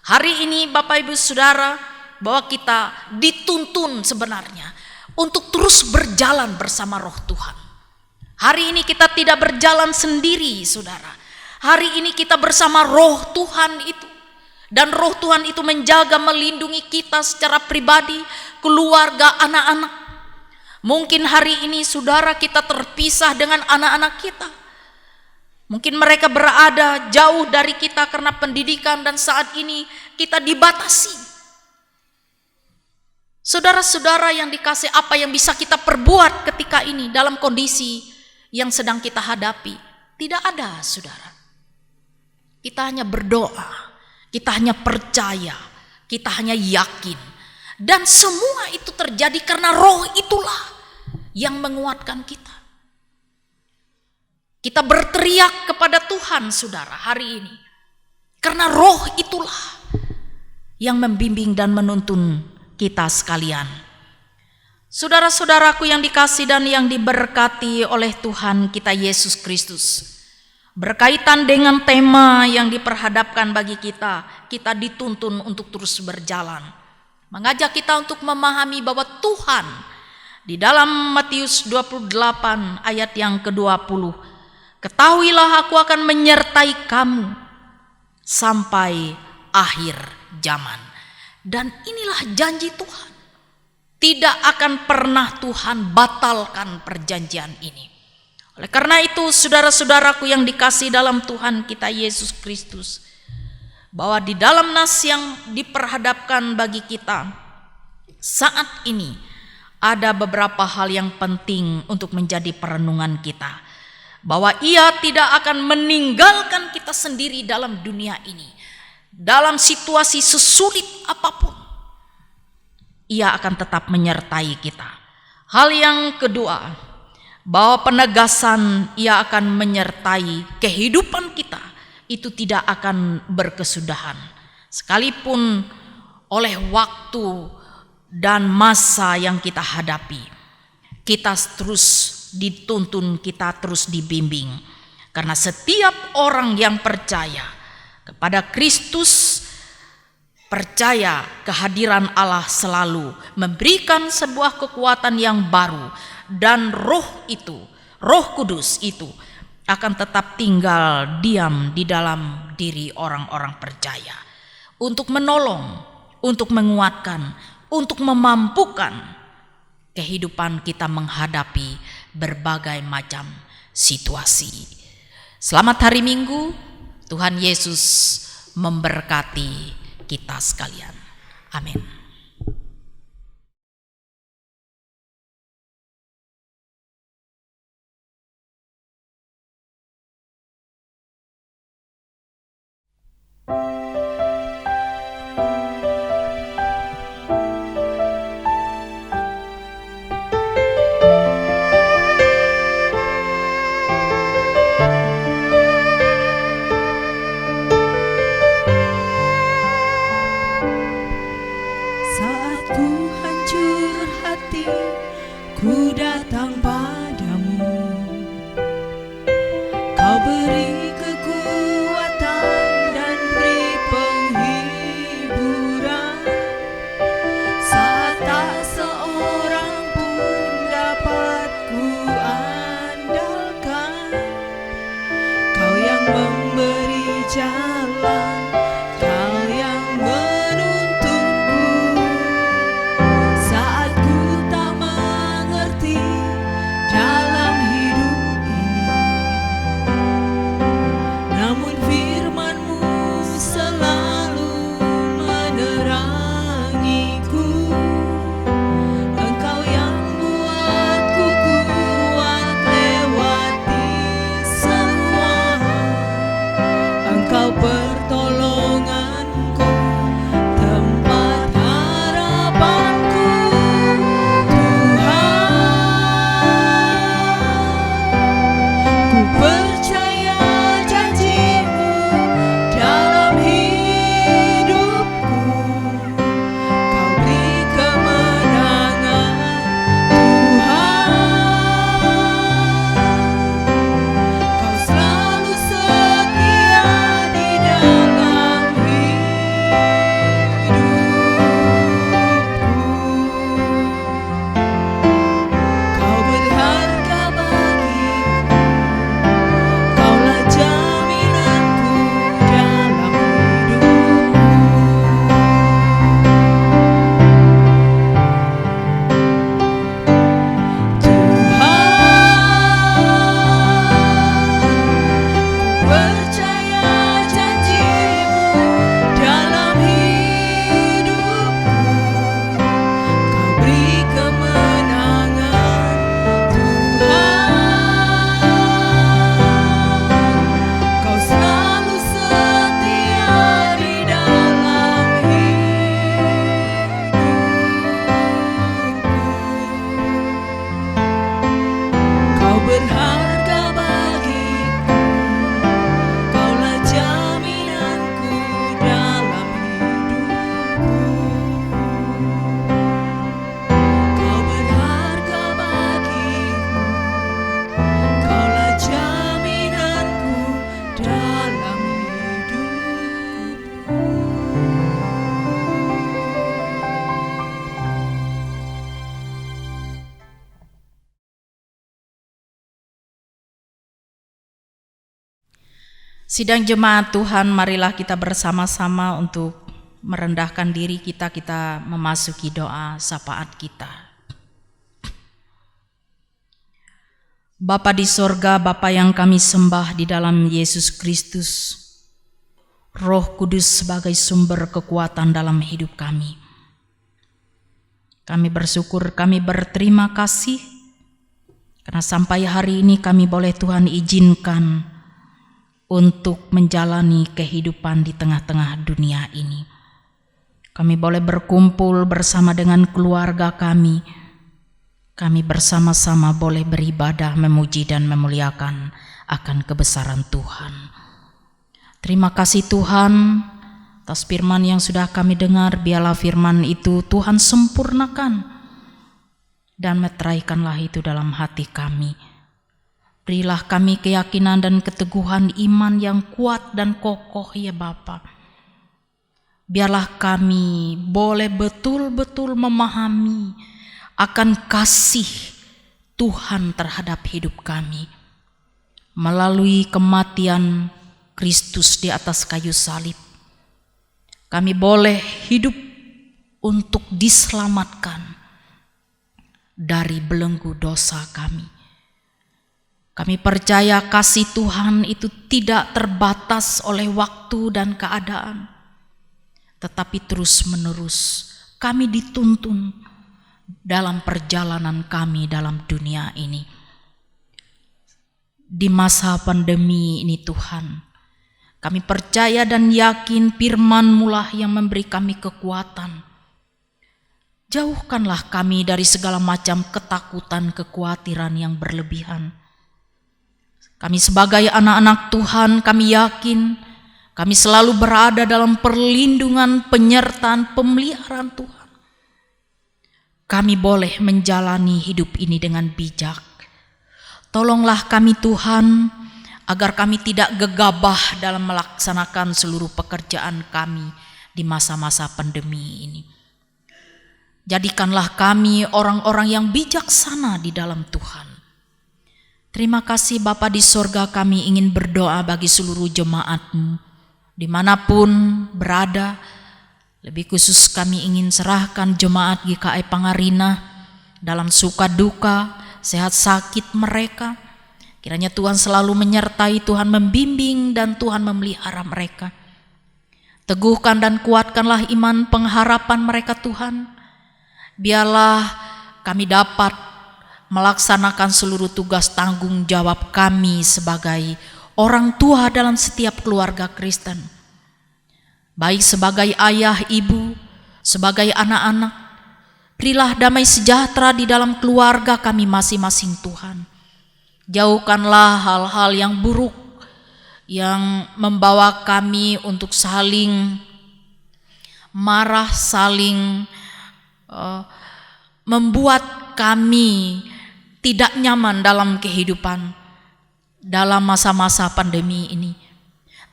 hari ini Bapak Ibu saudara, bahwa kita dituntun sebenarnya untuk terus berjalan bersama Roh Tuhan. Hari ini kita tidak berjalan sendiri saudara. Hari ini kita bersama Roh Tuhan itu. Dan Roh Tuhan itu menjaga, melindungi kita secara pribadi, keluarga, anak-anak. Mungkin hari ini saudara kita terpisah dengan anak-anak kita. Mungkin mereka berada jauh dari kita karena pendidikan, dan saat ini kita dibatasi. Saudara-saudara yang dikasih, apa yang bisa kita perbuat ketika ini dalam kondisi yang sedang kita hadapi? Tidak ada saudara. Kita hanya berdoa, kita hanya percaya, kita hanya yakin. Dan semua itu terjadi karena Roh itulah yang menguatkan kita. Kita berteriak kepada Tuhan saudara hari ini, karena Roh itulah yang membimbing dan menuntun kita sekalian. Saudara-saudaraku yang dikasih dan yang diberkati oleh Tuhan kita Yesus Kristus, berkaitan dengan tema yang diperhadapkan bagi kita, kita dituntun untuk terus berjalan. Mengajak kita untuk memahami bahwa Tuhan di dalam Matius 28 ayat yang ke-20, ketahuilah aku akan menyertai kamu sampai akhir zaman. Dan inilah janji Tuhan. Tidak akan pernah Tuhan batalkan perjanjian ini. Oleh karena itu saudara-saudaraku yang dikasih dalam Tuhan kita Yesus Kristus, bahwa di dalam nas yang diperhadapkan bagi kita saat ini ada beberapa hal yang penting untuk menjadi perenungan kita. Bahwa Ia tidak akan meninggalkan kita sendiri dalam dunia ini. Dalam situasi sesulit apapun, Ia akan tetap menyertai kita. Hal yang kedua, bahwa penegasan Ia akan menyertai kehidupan kita itu tidak akan berkesudahan. Sekalipun oleh waktu dan masa yang kita hadapi, kita terus dituntun, kita terus dibimbing. Karena setiap orang yang percaya kepada Kristus, percaya kehadiran Allah selalu memberikan sebuah kekuatan yang baru, dan Roh itu, Roh Kudus itu akan tetap tinggal diam di dalam diri orang-orang percaya untuk menolong, untuk menguatkan, untuk memampukan kehidupan kita menghadapi berbagai macam situasi. Selamat hari Minggu, Tuhan Yesus memberkati kita sekalian. Amin. Kau beri kekuatan dan beri berharga bagiku, Kaulah jaminanku dalam hidupku. Kau berharga bagiku, Kaulah jaminanku dalam hidupku. Sidang jemaat Tuhan, marilah kita bersama-sama untuk merendahkan diri kita memasuki doa syafaat kita. Bapa di sorga, Bapa yang kami sembah di dalam Yesus Kristus, Roh Kudus sebagai sumber kekuatan dalam hidup kami. Kami bersyukur, kami berterima kasih, karena sampai hari ini kami boleh Tuhan izinkan untuk menjalani kehidupan di tengah-tengah dunia ini. Kami boleh berkumpul bersama dengan keluarga kami. Kami bersama-sama boleh beribadah, memuji dan memuliakan akan kebesaran Tuhan. Terima kasih Tuhan atas firman yang sudah kami dengar. Biarlah firman itu Tuhan sempurnakan dan meteraikanlah itu dalam hati kami. Berilah kami keyakinan dan keteguhan iman yang kuat dan kokoh ya Bapa. Biarlah kami boleh betul-betul memahami akan kasih Tuhan terhadap hidup kami. Melalui kematian Kristus di atas kayu salib, kami boleh hidup untuk diselamatkan dari belenggu dosa kami. Kami percaya kasih Tuhan itu tidak terbatas oleh waktu dan keadaan, tetapi terus-menerus kami dituntun dalam perjalanan kami dalam dunia ini. Di masa pandemi ini Tuhan, kami percaya dan yakin firman-Mu lah yang memberi kami kekuatan. Jauhkanlah kami dari segala macam ketakutan, kekhawatiran yang berlebihan. Kami sebagai anak-anak Tuhan, kami yakin kami selalu berada dalam perlindungan, penyertaan, pemeliharaan Tuhan. Kami boleh menjalani hidup ini dengan bijak. Tolonglah kami Tuhan, agar kami tidak gegabah dalam melaksanakan seluruh pekerjaan kami di masa-masa pandemi ini. Jadikanlah kami orang-orang yang bijaksana di dalam Tuhan. Terima kasih Bapa di sorga, kami ingin berdoa bagi seluruh jemaat-Mu dimanapun berada. Lebih khusus kami ingin serahkan jemaat GKI Pangarina dalam suka duka, sehat sakit mereka. Kiranya Tuhan selalu menyertai, Tuhan membimbing dan Tuhan memelihara mereka. Teguhkan dan kuatkanlah iman pengharapan mereka Tuhan. Biarlah kami dapat melaksanakan seluruh tugas tanggung jawab kami sebagai orang tua dalam setiap keluarga Kristen. Baik sebagai ayah, ibu, sebagai anak-anak. Berilah damai sejahtera di dalam keluarga kami masing-masing Tuhan. Jauhkanlah hal-hal yang buruk yang membawa kami untuk saling marah, saling membuat kami tidak nyaman dalam kehidupan dalam masa-masa pandemi ini.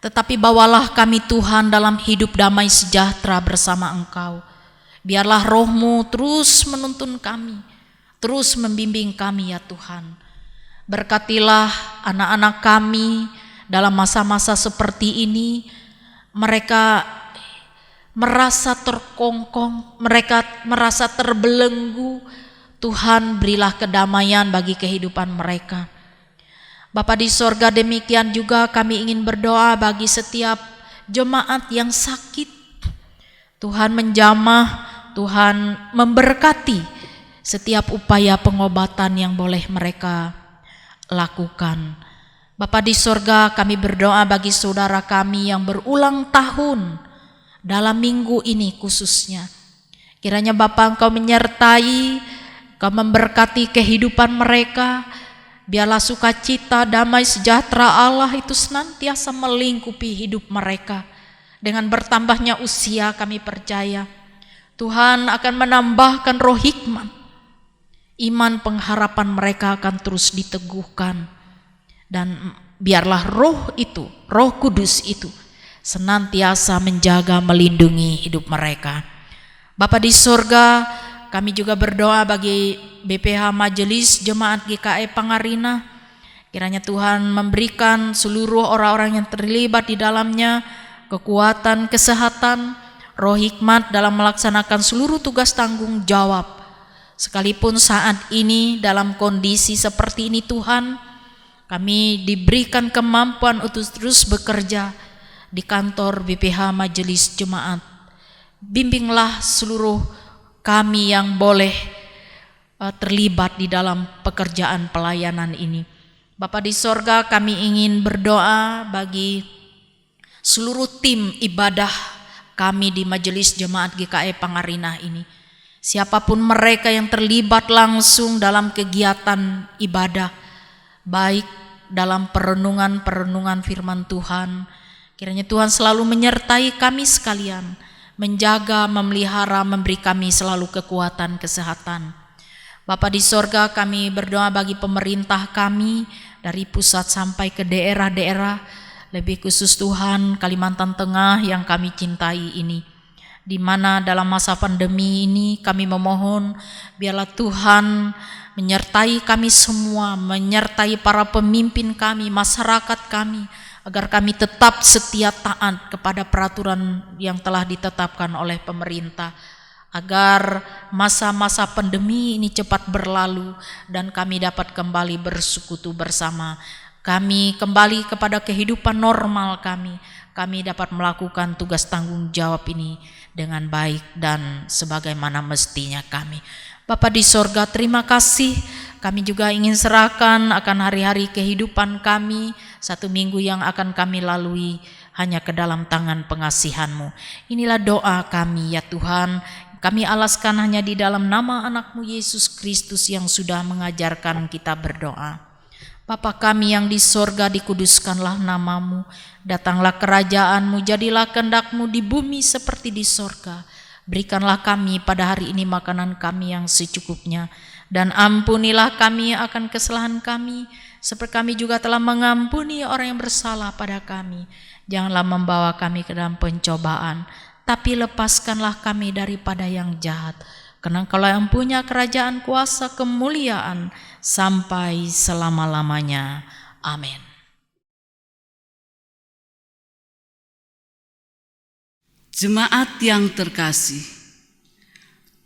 Tetapi bawalah kami Tuhan dalam hidup damai sejahtera bersama Engkau. Biarlah Roh-Mu terus menuntun kami, terus membimbing kami ya Tuhan. Berkatilah anak-anak kami dalam masa-masa seperti ini. Mereka merasa terkongkong, mereka merasa terbelenggu. Tuhan, berilah kedamaian bagi kehidupan mereka. Bapa di sorga, demikian juga kami ingin berdoa bagi setiap jemaat yang sakit. Tuhan menjamah, Tuhan memberkati setiap upaya pengobatan yang boleh mereka lakukan. Bapa di sorga, kami berdoa bagi saudara kami yang berulang tahun dalam minggu ini khususnya. Kiranya Bapa Engkau menyertai, Engkau memberkati kehidupan mereka, Biarlah sukacita, damai sejahtera Allah itu senantiasa melingkupi hidup mereka. Dengan bertambahnya usia kami percaya Tuhan akan menambahkan roh hikmat. Iman pengharapan mereka akan terus diteguhkan. Dan biarlah roh itu, Roh Kudus itu senantiasa menjaga, melindungi hidup mereka. Bapa di surga, kami juga berdoa bagi BPH Majelis Jemaat GKI Pangarina. Kiranya Tuhan memberikan seluruh orang-orang yang terlibat di dalamnya kekuatan, kesehatan, roh hikmat dalam melaksanakan seluruh tugas tanggung jawab. Sekalipun saat ini dalam kondisi seperti ini Tuhan, kami diberikan kemampuan untuk terus bekerja di kantor BPH Majelis Jemaat. Bimbinglah seluruh kami yang boleh terlibat di dalam pekerjaan pelayanan ini. Bapa di sorga, kami ingin berdoa bagi seluruh tim ibadah kami di Majelis Jemaat GKI Pangarina ini. Siapapun mereka yang terlibat langsung dalam kegiatan ibadah, baik dalam perenungan firman Tuhan, kiranya Tuhan selalu menyertai kami sekalian, menjaga, memelihara, memberi kami selalu kekuatan, kesehatan. Bapa di sorga, kami berdoa bagi pemerintah kami dari pusat sampai ke daerah-daerah, lebih khusus Tuhan Kalimantan Tengah yang kami cintai ini, di mana dalam masa pandemi ini kami memohon biarlah Tuhan menyertai kami semua, menyertai para pemimpin kami, masyarakat kami, agar kami tetap setia taat kepada peraturan yang telah ditetapkan oleh pemerintah, agar masa-masa pandemi ini cepat berlalu dan kami dapat kembali bersekutu bersama. Kami kembali kepada kehidupan normal kami dapat melakukan tugas tanggung jawab ini dengan baik dan sebagaimana mestinya kami. Bapa di sorga, terima kasih. Kami juga ingin serahkan akan hari-hari kehidupan kami, 1 minggu yang akan kami lalui hanya ke dalam tangan pengasihan-Mu. Inilah doa kami ya Tuhan. Kami alaskan hanya di dalam nama anak-Mu Yesus Kristus yang sudah mengajarkan kita berdoa. Bapa kami yang di sorga, dikuduskanlah nama-Mu, datanglah kerajaan-Mu, jadilah kehendak-Mu di bumi seperti di sorga. Berikanlah kami pada hari ini makanan kami yang secukupnya, dan ampunilah kami akan kesalahan kami, seperti kami juga telah mengampuni orang yang bersalah pada kami. Janganlah membawa kami ke dalam pencobaan, tapi lepaskanlah kami daripada yang jahat. Karena Engkaulah yang punya kerajaan, kuasa, kemuliaan sampai selama-lamanya. Amin. Jemaat yang terkasih,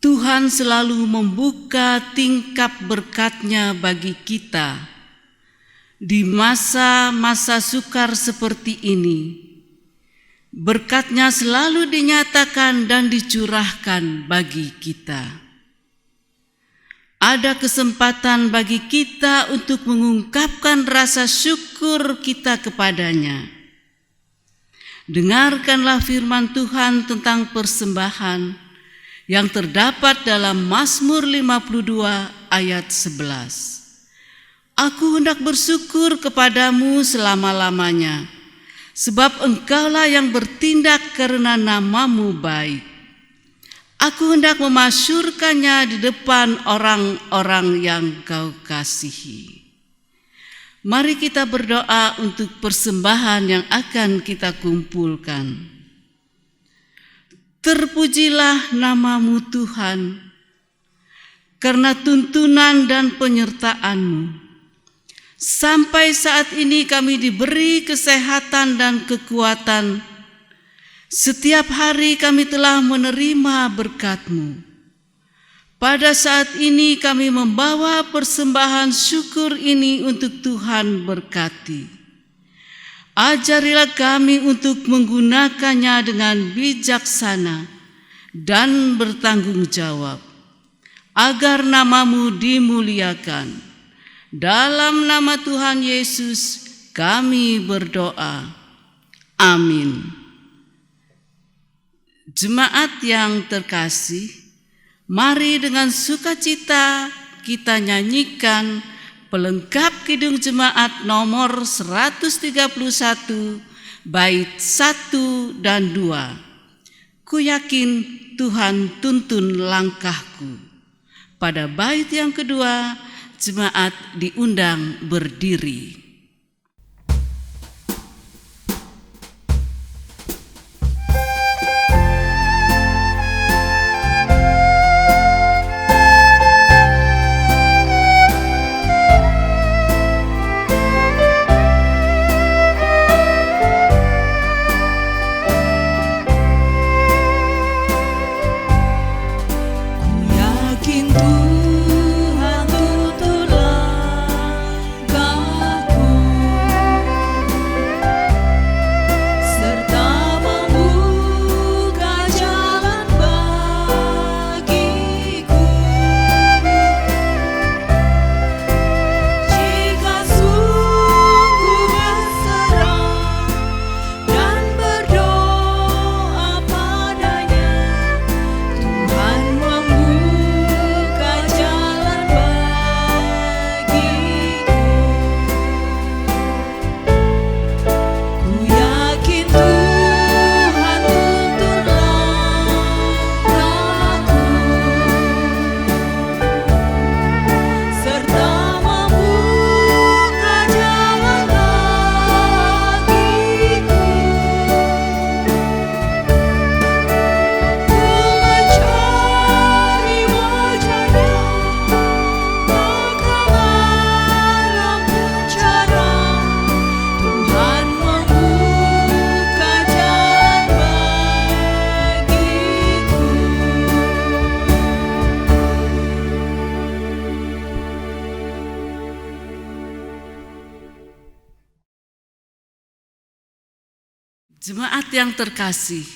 Tuhan selalu membuka tingkap berkat-Nya bagi kita di masa-masa sukar seperti ini. Berkat-Nya selalu dinyatakan dan dicurahkan bagi kita. Ada kesempatan bagi kita untuk mengungkapkan rasa syukur kita kepada-Nya. Dengarkanlah firman Tuhan tentang persembahan yang terdapat dalam Mazmur 52 ayat 11. Aku hendak bersyukur kepadamu selama-lamanya, sebab Engkaulah yang bertindak karena nama-Mu baik. Aku hendak memasyurkannya di depan orang-orang yang Kau kasihi. Mari kita berdoa untuk persembahan yang akan kita kumpulkan. Terpujilah nama-Mu Tuhan, karena tuntunan dan penyertaan-Mu. Sampai saat ini kami diberi kesehatan dan kekuatan. Setiap hari kami telah menerima berkat-Mu. Pada saat ini kami membawa persembahan syukur ini untuk Tuhan berkati. Ajarilah kami untuk menggunakannya dengan bijaksana dan bertanggung jawab, agar nama-Mu dimuliakan. Dalam nama Tuhan Yesus kami berdoa. Amin. Jemaat yang terkasih, mari dengan sukacita kita nyanyikan pelengkap Kidung Jemaat nomor 131 bait 1 dan 2. Ku yakin Tuhan tuntun langkahku. Pada bait yang kedua, jemaat diundang berdiri. Jemaat yang terkasih,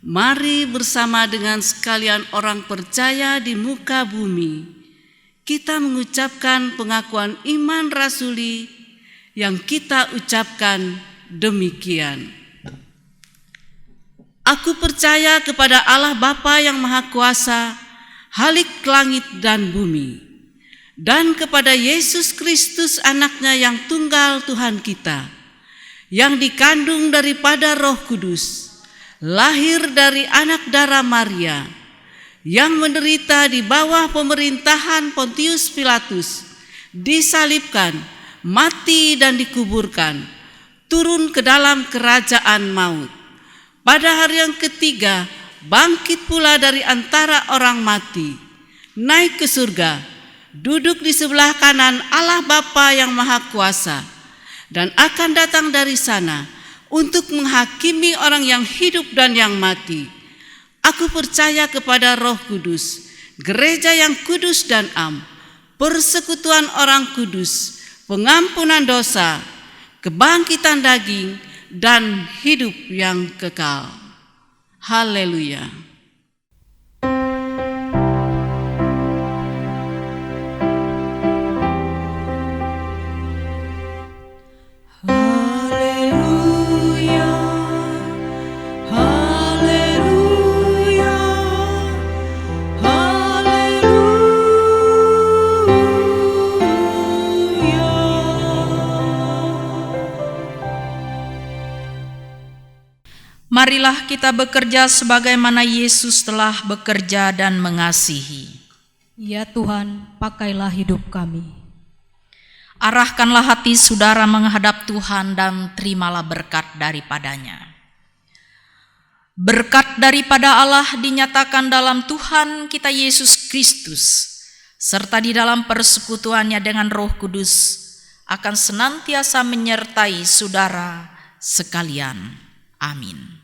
mari bersama dengan sekalian orang percaya di muka bumi, kita mengucapkan pengakuan iman rasuli yang kita ucapkan demikian. Aku percaya kepada Allah Bapa yang Maha Kuasa, Halik langit dan bumi, dan kepada Yesus Kristus anaknya yang tunggal Tuhan kita, yang dikandung daripada Roh Kudus, lahir dari anak darah Maria, yang menderita di bawah pemerintahan Pontius Pilatus, disalibkan, mati dan dikuburkan, turun ke dalam kerajaan maut. Pada hari yang ketiga, bangkit pula dari antara orang mati, naik ke surga, duduk di sebelah kanan Allah Bapa yang Maha Kuasa, dan akan datang dari sana untuk menghakimi orang yang hidup dan yang mati. Aku percaya kepada Roh Kudus, gereja yang kudus dan am, persekutuan orang kudus, pengampunan dosa, kebangkitan daging, dan hidup yang kekal. Haleluya. Marilah kita bekerja sebagaimana Yesus telah bekerja dan mengasihi. Ya Tuhan, pakailah hidup kami. Arahkanlah hati saudara menghadap Tuhan dan terimalah berkat daripadanya. Berkat daripada Allah dinyatakan dalam Tuhan kita Yesus Kristus, serta di dalam persekutuannya dengan Roh Kudus, akan senantiasa menyertai saudara sekalian. Amin.